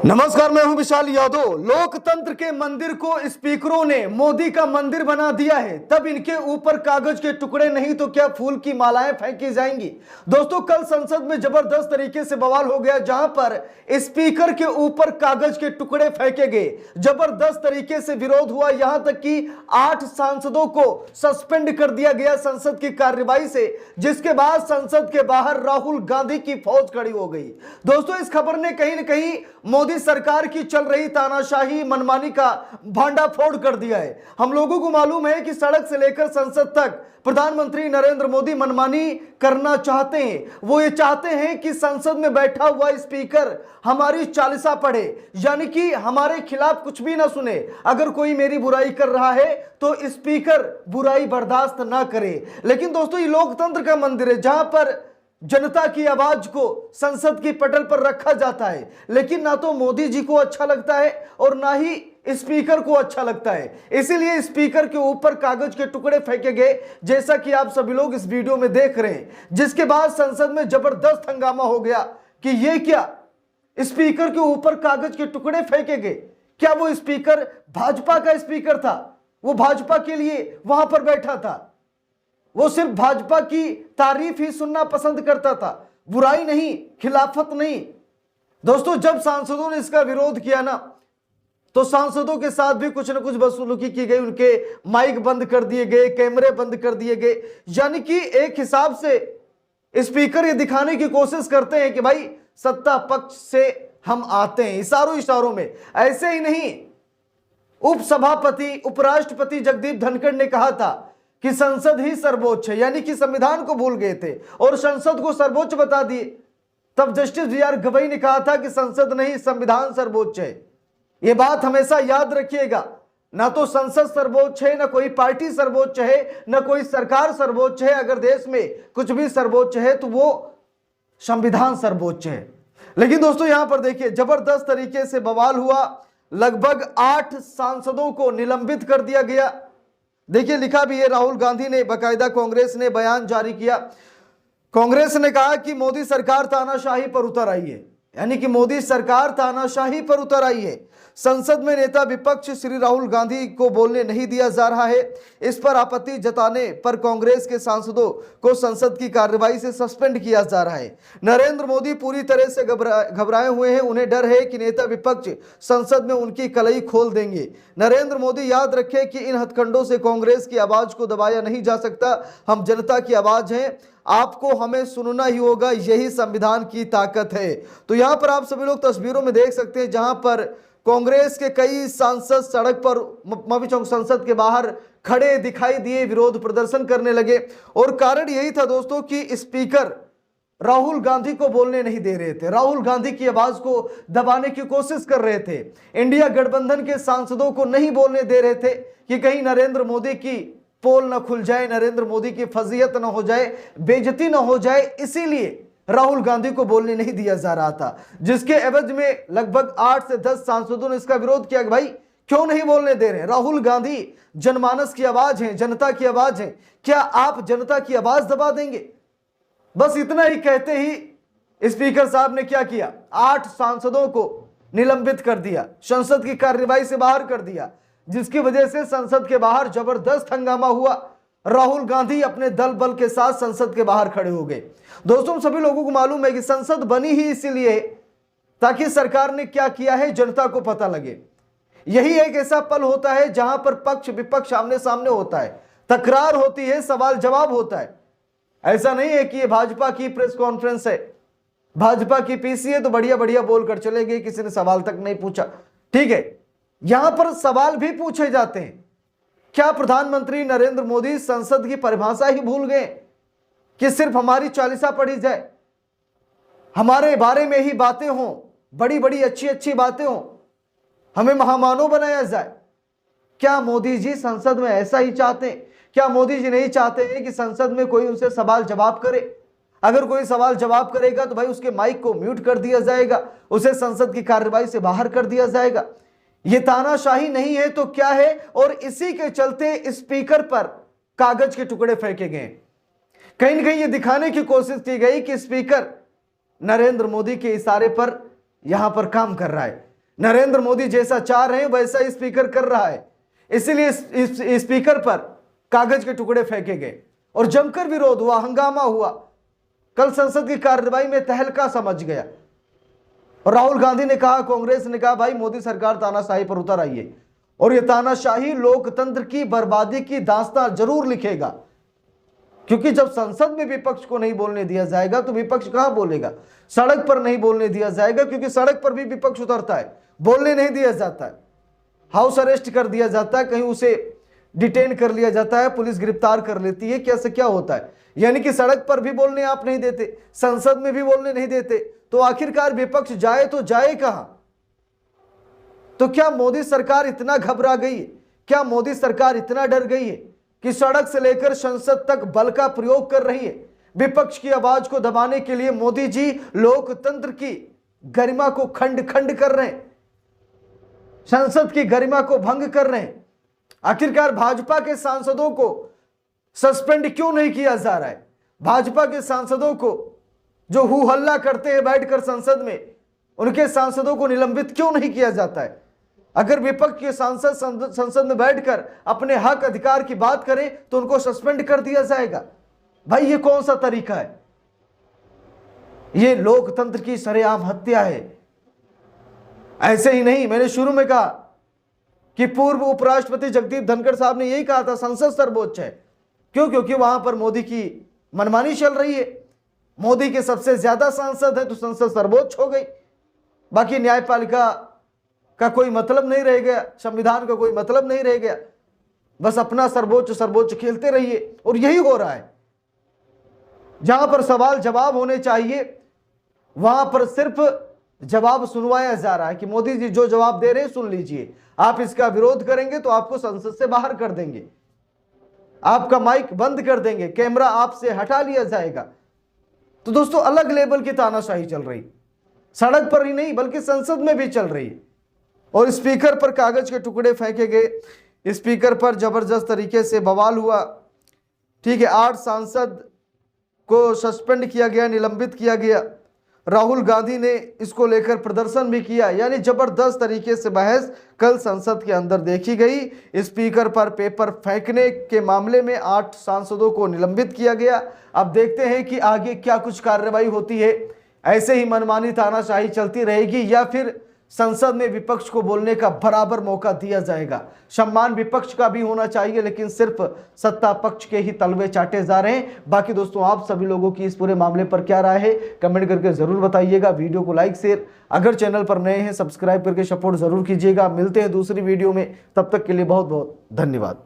नमस्कार, मैं हूं विशाल यादव। लोकतंत्र के मंदिर को स्पीकरों ने मोदी का मंदिर बना दिया है, तब इनके ऊपर कागज के टुकड़े नहीं तो क्या फूल की मालाएं फेंकी जाएंगी। दोस्तों, कल संसद में जबरदस्त तरीके से बवाल हो गया, जहां पर स्पीकर के ऊपर कागज के टुकड़े फेंके गए। जबरदस्त तरीके से विरोध हुआ, यहां तक कि 8 सांसदों को सस्पेंड कर दिया गया संसद की कार्यवाही से, जिसके बाद संसद के बाहर राहुल गांधी की फौज खड़ी हो गई। दोस्तों, इस खबर ने कहीं ना कहीं मोदी सरकार की चल रही तानाशाही मनमानी का भांडाफोड़ कर दिया है। हम लोगों को मालूम है कि सड़क से लेकर संसद तक प्रधानमंत्री नरेंद्र मोदी मनमानी करना चाहते हैं। वो ये चाहते हैं कि संसद में बैठा हुआ स्पीकर हमारी चालीसा पढ़े, यानी कि हमारे खिलाफ कुछ भी ना सुने। अगर कोई मेरी बुराई कर रहा है तो स्पीकर बुराई बर्दाश्त ना करे। लेकिन दोस्तों, ये लोकतंत्र का मंदिर है, जहां पर जनता की आवाज को संसद की पटल पर रखा जाता है। लेकिन ना तो मोदी जी को अच्छा लगता है और ना ही स्पीकर को अच्छा लगता है। इसीलिए स्पीकर के ऊपर कागज के टुकड़े फेंके गए, जैसा कि आप सभी लोग इस वीडियो में देख रहे हैं। जिसके बाद संसद में जबरदस्त हंगामा हो गया कि ये क्या, स्पीकर के ऊपर कागज के टुकड़े फेंके गए। क्या वो स्पीकर भाजपा का स्पीकर था? वो भाजपा के लिए वहां पर बैठा था? वो सिर्फ भाजपा की तारीफ ही सुनना पसंद करता था, बुराई नहीं, खिलाफत नहीं। दोस्तों, जब सांसदों ने इसका विरोध किया ना, तो सांसदों के साथ भी कुछ न कुछ बदसलूकी की गई। उनके माइक बंद कर दिए गए, कैमरे बंद कर दिए गए। यानी कि एक हिसाब से स्पीकर ये दिखाने की कोशिश करते हैं कि भाई सत्ता पक्ष से हम आते हैं, इशारों इशारों में। ऐसे ही नहीं, उपसभापति उपराष्ट्रपति जगदीप धनखड़ ने कहा था कि संसद ही सर्वोच्च है, यानी कि संविधान को भूल गए थे और संसद को सर्वोच्च बता दिए। तब जस्टिस BR गवई ने कहा था कि संसद नहीं, संविधान सर्वोच्च है। यह बात हमेशा याद रखिएगा। ना तो संसद सर्वोच्च है, ना कोई पार्टी सर्वोच्च है, ना कोई सरकार सर्वोच्च है। अगर देश में कुछ भी सर्वोच्च है तो वो संविधान सर्वोच्च है। लेकिन दोस्तों, यहां पर देखिए, जबरदस्त तरीके से बवाल हुआ। लगभग 8 सांसदों को निलंबित कर दिया गया। देखिए, लिखा भी है, राहुल गांधी ने बाकायदा कांग्रेस ने बयान जारी किया। कांग्रेस ने कहा कि मोदी सरकार तानाशाही पर उतर आई है, यानी कि मोदी सरकार तानाशाही पर उतर आई है। संसद में नेता विपक्ष श्री राहुल गांधी को बोलने नहीं दिया जा रहा है। इस पर आपत्ति जताने पर कांग्रेस के सांसदों को संसद की कार्यवाही से सस्पेंड किया जा रहा है। नरेंद्र मोदी पूरी तरह से घबराए हुए हैं। उन्हें डर है कि नेता विपक्ष संसद में उनकी कलई खोल देंगे। नरेंद्र मोदी याद रखें कि इन हथकंडों से कांग्रेस की आवाज को दबाया नहीं जा सकता। हम जनता की आवाज हैं, आपको हमें सुनना ही होगा, यही संविधान की ताकत है। तो यहां पर आप सभी लोग तस्वीरों में देख सकते हैं, जहां पर कांग्रेस के कई सांसद सड़क पर मवी चौक संसद के बाहर खड़े दिखाई दिए, विरोध प्रदर्शन करने लगे। और कारण यही था दोस्तों कि स्पीकर राहुल गांधी को बोलने नहीं दे रहे थे, राहुल गांधी की आवाज को दबाने की कोशिश कर रहे थे। इंडिया गठबंधन के सांसदों को नहीं बोलने दे रहे थे कि कहीं नरेंद्र मोदी की पोल न खुल जाए, नरेंद्र मोदी की फजीयत न हो जाए, बेइज्जती न हो जाए। इसीलिए राहुल गांधी को बोलने नहीं दिया जा रहा था, जिसके एवज में लगभग 8 से 10 सांसदों ने इसका विरोध किया कि भाई क्यों नहीं बोलने दे रहे। राहुल गांधी जनमानस की आवाज है, जनता की आवाज है, क्या आप जनता की आवाज दबा देंगे? बस इतना ही कहते ही स्पीकर साहब ने क्या किया, 8 सांसदों को निलंबित कर दिया, संसद की कार्यवाही से बाहर कर दिया, जिसकी वजह से संसद के बाहर जबरदस्त हंगामा हुआ। राहुल गांधी अपने दल बल के साथ संसद के बाहर खड़े हो गए। दोस्तों, सभी लोगों को मालूम है कि संसद बनी ही इसीलिए ताकि सरकार ने क्या किया है जनता को पता लगे। यही एक ऐसा पल होता है जहां पर पक्ष विपक्ष आमने सामने होता है, तकरार होती है, सवाल जवाब होता है। ऐसा नहीं है कि ये भाजपा की प्रेस कॉन्फ्रेंस है, भाजपा की पीसी है तो बढ़िया बढ़िया बोलकर चले गए, किसी ने सवाल तक नहीं पूछा। ठीक है, यहां पर सवाल भी पूछे जाते हैं। क्या प्रधानमंत्री नरेंद्र मोदी संसद की परिभाषा ही भूल गए कि सिर्फ हमारी चालीसा पढ़ी जाए, हमारे बारे में ही बातें हों, बड़ी बड़ी अच्छी अच्छी बातें हों, हमें महामानव बनाया जाए? क्या मोदी जी संसद में ऐसा ही चाहते हैं? क्या मोदी जी नहीं चाहते हैं कि संसद में कोई उनसे सवाल जवाब करे? अगर कोई सवाल जवाब करेगा तो भाई उसके माइक को म्यूट कर दिया जाएगा, उसे संसद की कार्यवाही से बाहर कर दिया जाएगा। ये तानाशाही नहीं है तो क्या है? और इसी के चलते स्पीकर पर कागज के टुकड़े फेंके गए। कहीं न कहीं ये दिखाने की कोशिश की गई कि स्पीकर नरेंद्र मोदी के इशारे पर यहां पर काम कर रहा है। नरेंद्र मोदी जैसा चाह रहे हैं वैसा स्पीकर कर रहा है, इसीलिए इस स्पीकर पर कागज के टुकड़े फेंके गए और जमकर विरोध हुआ, हंगामा हुआ। कल संसद की कार्रवाई में तहलका समझ गया और राहुल गांधी ने कहा, कांग्रेस ने कहा, भाई मोदी सरकार तानाशाही पर उतर आई है और यह तानाशाही लोकतंत्र की बर्बादी की दास्तान जरूर लिखेगा। क्योंकि जब संसद में विपक्ष को नहीं बोलने दिया जाएगा तो विपक्ष कहां बोलेगा? सड़क पर नहीं बोलने दिया जाएगा, क्योंकि सड़क पर भी विपक्ष उतरता है, बोलने नहीं दिया जाता है, हाउस अरेस्ट कर दिया जाता है, कहीं उसे डिटेन कर लिया जाता है, पुलिस गिरफ्तार कर लेती है। कैसे क्या होता है? यानी कि सड़क पर भी बोलने आप नहीं देते, संसद में भी बोलने नहीं देते, तो आखिरकार विपक्ष जाए तो जाए कहां? तो क्या मोदी सरकार इतना घबरा गई है? क्या मोदी सरकार इतना डर गई है कि सड़क से लेकर संसद तक बल का प्रयोग कर रही है? विपक्ष की आवाज को दबाने के लिए मोदी जी लोकतंत्र की गरिमा को खंड खंड कर रहे हैं, संसद की गरिमा को भंग कर रहे हैं। आखिरकार भाजपा के सांसदों को सस्पेंड क्यों नहीं किया जा रहा है? भाजपा के सांसदों को जो हु हल्ला करते हैं बैठकर संसद में, उनके सांसदों को निलंबित क्यों नहीं किया जाता है? अगर विपक्ष के सांसद संसद में बैठकर अपने हक अधिकार की बात करें तो उनको सस्पेंड कर दिया जाएगा। भाई ये कौन सा तरीका है? ये लोकतंत्र की सरेआम हत्या है। ऐसे ही नहीं, मैंने शुरू में कहा कि पूर्व उपराष्ट्रपति जगदीप धनखड़ साहब ने यही कहा था, संसद सर्वोच्च है। क्यों? क्योंकि वहां पर मोदी की मनमानी चल रही है, मोदी के सबसे ज्यादा सांसद है तो संसद सर्वोच्च हो गई। बाकी न्यायपालिका का कोई मतलब नहीं रह गया, संविधान का कोई मतलब नहीं रह गया, बस अपना सर्वोच्च सर्वोच्च खेलते रहिए। और यही हो रहा है, जहां पर सवाल जवाब होने चाहिए वहां पर सिर्फ जवाब सुनवाया जा रहा है कि मोदी जी जो जवाब दे रहे हैं सुन लीजिए, आप इसका विरोध करेंगे तो आपको संसद से बाहर कर देंगे, आपका माइक बंद कर देंगे, कैमरा आपसे हटा लिया जाएगा। तो दोस्तों अलग लेवल की तानाशाही चल रही, सड़क पर ही नहीं बल्कि संसद में भी चल रही है। और स्पीकर पर कागज के टुकड़े फेंके गए, स्पीकर पर जबरदस्त तरीके से बवाल हुआ। ठीक है, 8 सांसद को सस्पेंड किया गया, निलंबित किया गया। राहुल गांधी ने इसको लेकर प्रदर्शन भी किया, यानी जबरदस्त तरीके से बहस कल संसद के अंदर देखी गई। स्पीकर पर पेपर फेंकने के मामले में 8 सांसदों को निलंबित किया गया। अब देखते हैं कि आगे क्या कुछ कार्रवाई होती है। ऐसे ही मनमानी तानाशाही चलती रहेगी या फिर संसद में विपक्ष को बोलने का बराबर मौका दिया जाएगा? सम्मान विपक्ष का भी होना चाहिए, लेकिन सिर्फ सत्ता पक्ष के ही तलवे चाटे जा रहे हैं। बाकी दोस्तों आप सभी लोगों की इस पूरे मामले पर क्या राय है कमेंट करके जरूर बताइएगा। वीडियो को लाइक शेयर, अगर चैनल पर नए हैं सब्सक्राइब करके सपोर्ट जरूर कीजिएगा। मिलते हैं दूसरी वीडियो में, तब तक के लिए बहुत बहुत धन्यवाद।